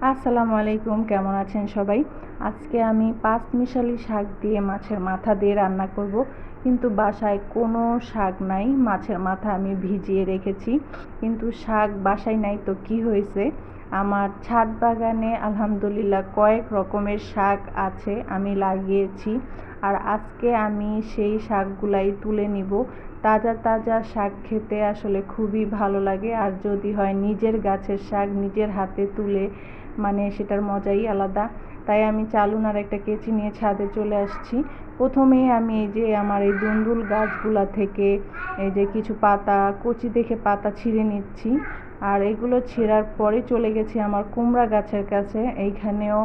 আসসালামু আলাইকুম, কেমন আছেন সবাই? আজকে আমি পাঁচমিশালি শাক দিয়ে মাছের মাথা দিয়ে রান্না করব। কিন্তু বাসায় কোনো শাক নাই। মাছের মাথা আমি ভিজিয়ে রেখেছি, কিন্তু শাক বাসায় নাই। তো কি হয়েছে, আমার ছাদ বাগানে আলহামদুলিল্লাহ কয়েক রকমের শাক আছে, আমি লাগিয়েছি। আর আজকে আমি সেই শাকগুলাই তুলে নিব। তাজা তাজা শাক খেতে আসলে খুবই ভালো লাগে, আর যদি হয় নিজের গাছের শাক নিজের হাতে তুলে, মানে সেটার মজাই আলাদা। তাই আমি চালুন আর একটা কেচি নিয়ে ছাদে চলে আসছি। প্রথমেই আমি এই যে আমার এই দুন্দুল গাছগুলা থেকে এই যে কিছু পাতা, কচি দেখে পাতা ছিঁড়ে নিচ্ছি। আর এগুলো ছেঁড়ার পরে চলে গেছি আমার কুমড়া গাছের কাছে। এইখানেও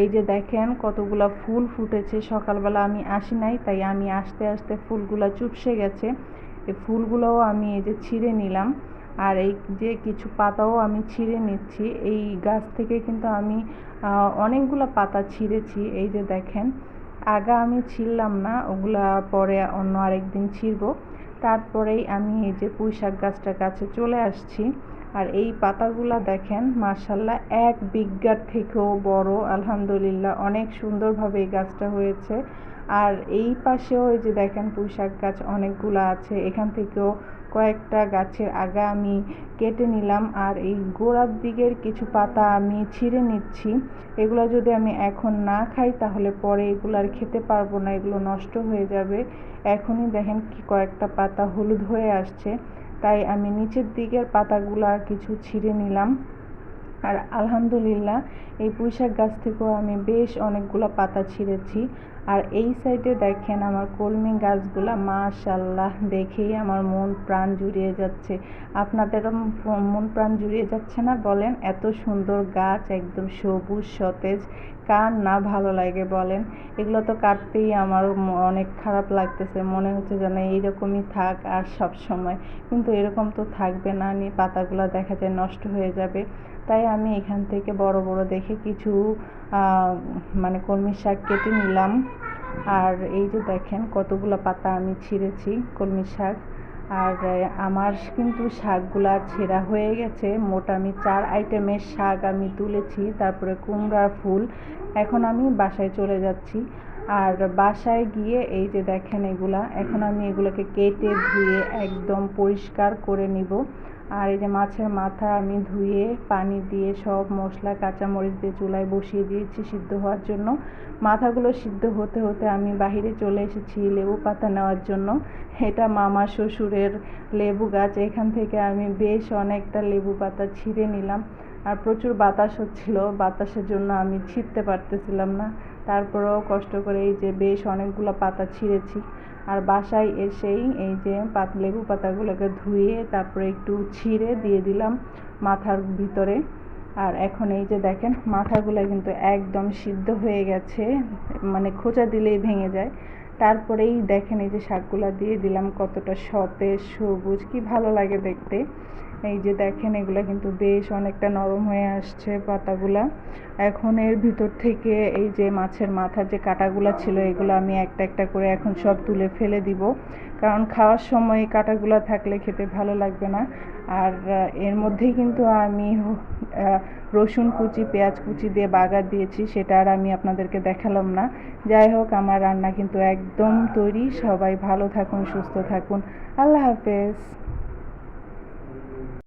এই যে দেখেন কতগুলা ফুল ফুটেছে। সকালবেলা আমি আসি নাই, তাই আমি আসতে আসতে ফুলগুলা চুপসে গেছে। এই ফুলগুলোও আমি এই যে ছিঁড়ে নিলাম। আর এই যে কিছু পাতাও আমি ছিঁড়ে নিচ্ছি। এই গাছ থেকে কিন্তু আমি অনেকগুলো পাতা ছিঁড়েছি। এই যে দেখেন, আগা আমি ছিঁড়লাম না, ওগুলা পরে অন্য আরেকদিন ছিঁড়বো। তারপরেই আমি এই যে পুঁই শাক গাছটার কাছে চলে আসছি। আর এই পাতাগুলা দেখেন, মাশাল্লাহ এক বিঘার থেকেও বড়। আলহামদুলিল্লাহ অনেক সুন্দরভাবে এই গাছটা হয়েছে। আর এই পাশেও এই যে দেখেন পুঁই শাক গাছ অনেকগুলো আছে। এখান থেকেও কয়েকটা গাছের আগা আমি কেটে নিলাম। আর এই গোড়ার দিকের কিছু পাতা আমি ছিঁড়ে নিচ্ছি। এগুলো যদি আমি এখন না খাই তাহলে পরে এগুলো আর খেতে পারবো না, এগুলো নষ্ট হয়ে যাবে। এখনই দেখেন কি কয়েকটা পাতা হলুদ হয়ে আসছে, তাই আমি নিচের দিকের পাতাগুলা কিছু ছিঁড়ে নিলাম। আর আলহামদুলিল্লাহ এই পুঁইশাক গাছ থেকেও আমি বেশ অনেকগুলো পাতা ছিঁড়েছি। আর এই সাইডে দেখেন আমার কলমি গাছগুলা, মাশাল্লাহ দেখেই আমার মন প্রাণ জুড়িয়ে যাচ্ছে। আপনাদেরও মন প্রাণ জুড়িয়ে যাচ্ছে না বলেন? এত সুন্দর গাছ, একদম সবুজ সতেজ, কার না ভালো লাগে বলেন? এগুলো তো কাটতেই আমার অনেক খারাপ লাগতেছে, মনে হচ্ছে যেন এইরকমই থাক আর সব সময়। কিন্তু এরকম তো থাকবে না, পাতাগুলো দেখা যায় নষ্ট হয়ে যাবে। তাই আমি এখান থেকে বড় বড় দেখে কিছু মানে কলমি শাক কেটে নিলাম। আর এই যে দেখেন কতগুলো পাতা আমি ছিঁড়েছি কলমি শাক। আর আমার কিন্তু শাকগুলা ছেঁড়া হয়ে গেছে। মোট আমি 4 আইটেমের শাক আমি তুলেছি, তারপরে কুমড়ার ফুল। এখন আমি বাসায় চলে যাচ্ছি। আর বাসায় গিয়ে এই যে দেখেন এগুলা, এখন আমি এগুলোকে কেটে ধুয়ে একদম পরিষ্কার করে নিব। আর এই যে মাছের মাথা আমি ধুয়ে পানি দিয়ে সব মশলা কাঁচামরিচ দিয়ে চুলায় বসিয়ে দিয়েছি সিদ্ধ হওয়ার জন্য। মাথাগুলো সিদ্ধ হতে হতে আমি বাহিরে চলে এসেছি লেবু পাতা নেওয়ার জন্য। এটা মামা শ্বশুরের লেবু গাছ, এখান থেকে আমি বেশ অনেকটা লেবু পাতা ছিঁড়ে নিলাম। আর প্রচুর বাতাস হচ্ছিল, বাতাসের জন্য আমি ছিঁড়তে পারতেছিলাম না। তারপরেও কষ্ট করে এই যে বেশ অনেকগুলো পাতা ছিঁড়েছি। আর বাসায় এসেই এই যে লেবু পাতাগুলোকে ধুয়ে তারপরে একটু ছিঁড়ে দিয়ে দিলাম মাথার ভিতরে। আর এখন এই যে দেখেন মাথাগুলো কিন্তু একদম সিদ্ধ হয়ে গেছে, মানে খোঁচা দিলেই ভেঙে যায়। তারপরেই দেখেন এই যে শাকগুলো দিয়ে দিলাম, কতটা সতেজ সবুজ, কি ভালো লাগে দেখতে। এই যে দেখেন এগুলো কিন্তু বেশ অনেকটা নরম হয়ে আসছে পাতাগুলা। এখন এর ভিতর থেকে এই যে মাছের মাথার যে কাঁটাগুলো ছিল, এগুলো আমি একটা একটা করে এখন সব তুলে ফেলে দিব, কারণ খাওয়ার সময় কাঁটাগুলো থাকলে খেতে ভালো লাগবে না। আর এর মধ্যেই কিন্তু আমি রসুন কুচি পেঁয়াজ কুচি দিয়ে বাগার দিয়েছি, সেটা আর আমি আপনাদেরকে দেখালাম না। যাই হোক, আমার রান্না কিন্তু একদম তৈরি। সবাই ভালো থাকুন, সুস্থ থাকুন। আল্লাহ হাফেজ।